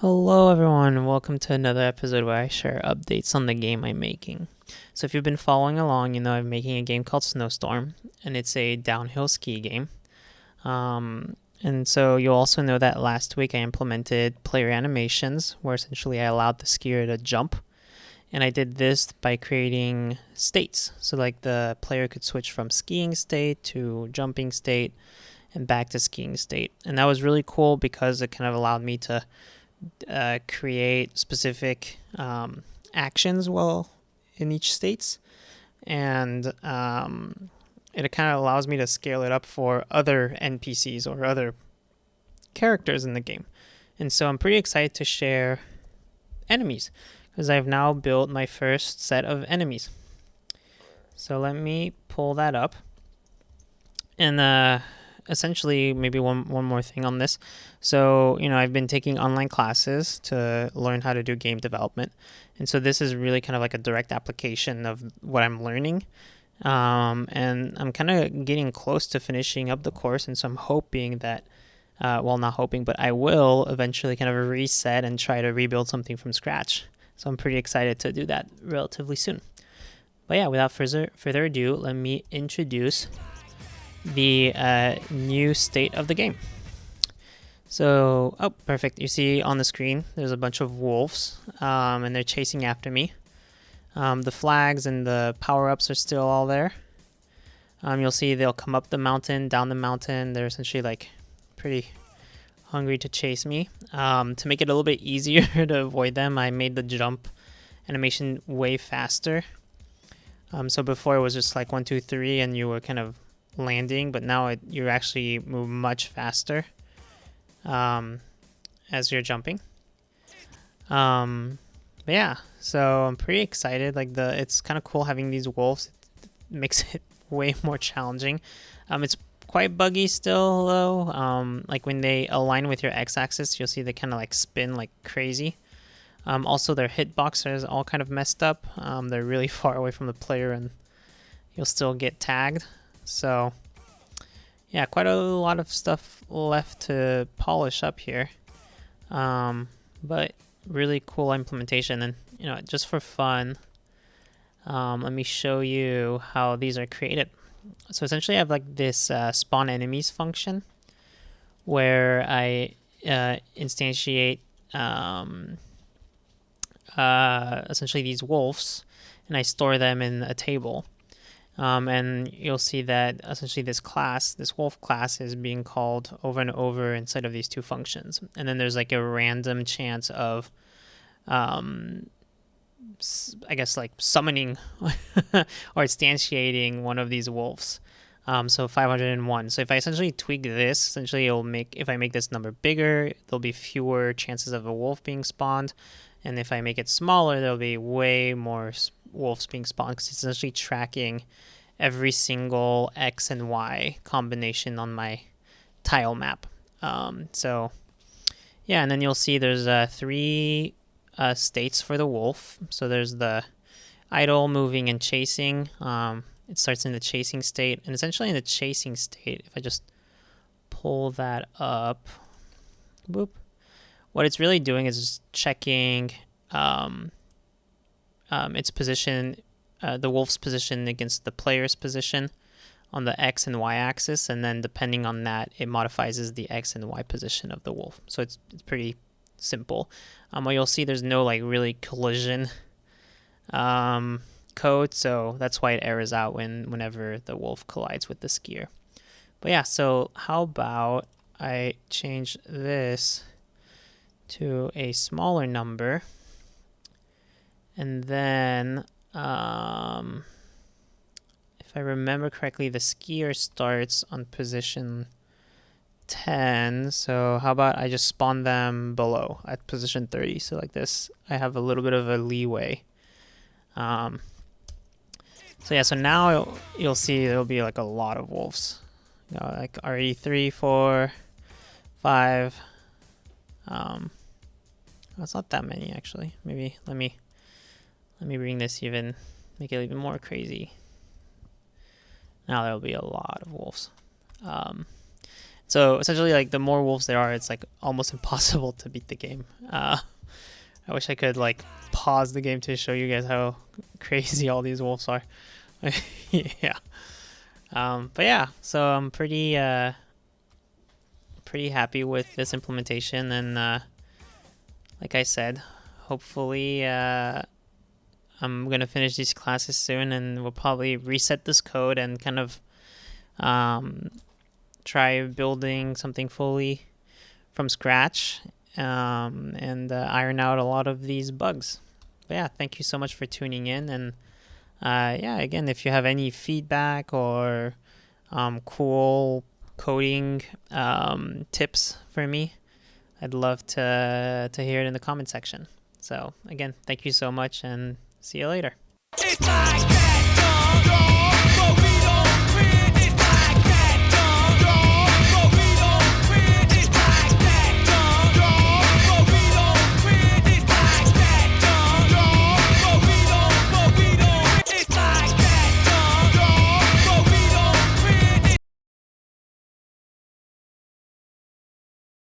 Hello everyone, and welcome to another episode where I share updates on the game I'm making. So if you've been following along, you know I'm making a game called SnowStorm, and it's a downhill ski game. And so you'll also know that last week I implemented player animations, where essentially I allowed the skier to jump. And I did this by creating states. So like the player could switch from skiing state to jumping state and back to skiing state. And that was really cool because it kind of allowed me to create specific actions well in each states, and it kind of allows me to scale it up for other NPCs or other characters in the game. And so I'm pretty excited to share enemies because I've now built my first set of enemies. So let me pull that up. And essentially, maybe one more thing on this. So, I've been taking online classes to learn how to do game development. And so this is really kind of like a direct application of what I'm learning. And I'm kind of getting close to finishing up the course. And so I'm hoping that, well, not hoping, but I will eventually kind of reset and try to rebuild something from scratch. So I'm pretty excited to do that relatively soon. But yeah, without further ado, let me introduce the new state of the game. So, oh, perfect. You see on the screen, there's a bunch of wolves, and they're chasing after me. The flags and the power-ups are still all there. You'll see they'll come up the mountain, down the mountain. They're essentially like pretty hungry to chase me. To make it a little bit easier to avoid them, I made the jump animation way faster. So before it was just like 1, 2, 3, and you were kind of landing, but now you actually move much faster as you're jumping. But yeah, so I'm pretty excited. Like it's kind of cool having these wolves. It makes it way more challenging. It's quite buggy still though. Like when they align with your x-axis, you'll see they kind of like spin like crazy. Also, their hitbox is all kind of messed up. They're really far away from the player, and you'll still get tagged. So yeah, quite a lot of stuff left to polish up here, but really cool implementation. And just for fun, let me show you how these are created. So essentially I have like this spawn enemies function where I instantiate essentially these wolves, and I store them in a table. And you'll see that essentially this wolf class, is being called over and over inside of these two functions. And then there's like a random chance of, I guess, like summoning or instantiating one of these wolves. So 501. So if I essentially tweak this, essentially if I make this number bigger, there'll be fewer chances of a wolf being spawned. And if I make it smaller, there'll be way more wolves being spawned, because it's essentially tracking every single X and Y combination on my tile map. So yeah, and then you'll see there's 3 states for the wolf. So there's the idle, moving, and chasing. It starts in the chasing state, and essentially in the chasing state, if I just pull that up, boop, what it's really doing is just checking its position, the wolf's position against the player's position on the X and Y axis, and then depending on that, it modifies the X and Y position of the wolf. So it's pretty simple. What you'll see, there's no like really collision code, so that's why it errors out whenever the wolf collides with the skier. But yeah, so how about I change this to a smaller number, and then if I remember correctly, the skier starts on position 10. So how about I just spawn them below at position 30? So like this, I have a little bit of a leeway. So yeah, so now you'll see there'll be like a lot of wolves. Like RE3, 4, 5. That's not that many actually. Maybe let me bring this make it even more crazy. Now there'll be a lot of wolves. So essentially, like the more wolves there are, it's like almost impossible to beat the game. I wish I could like pause the game to show you guys how crazy all these wolves are. Yeah. But yeah, so I'm pretty happy with this implementation, and like I said, hopefully I'm gonna finish these classes soon, and we'll probably reset this code and kind of try building something fully from scratch, and iron out a lot of these bugs. But yeah, thank you so much for tuning in, and yeah, again, if you have any feedback or cool coding tips for me, I'd love to hear it in the comment section. So again, thank you so much, and see you later. It's like that,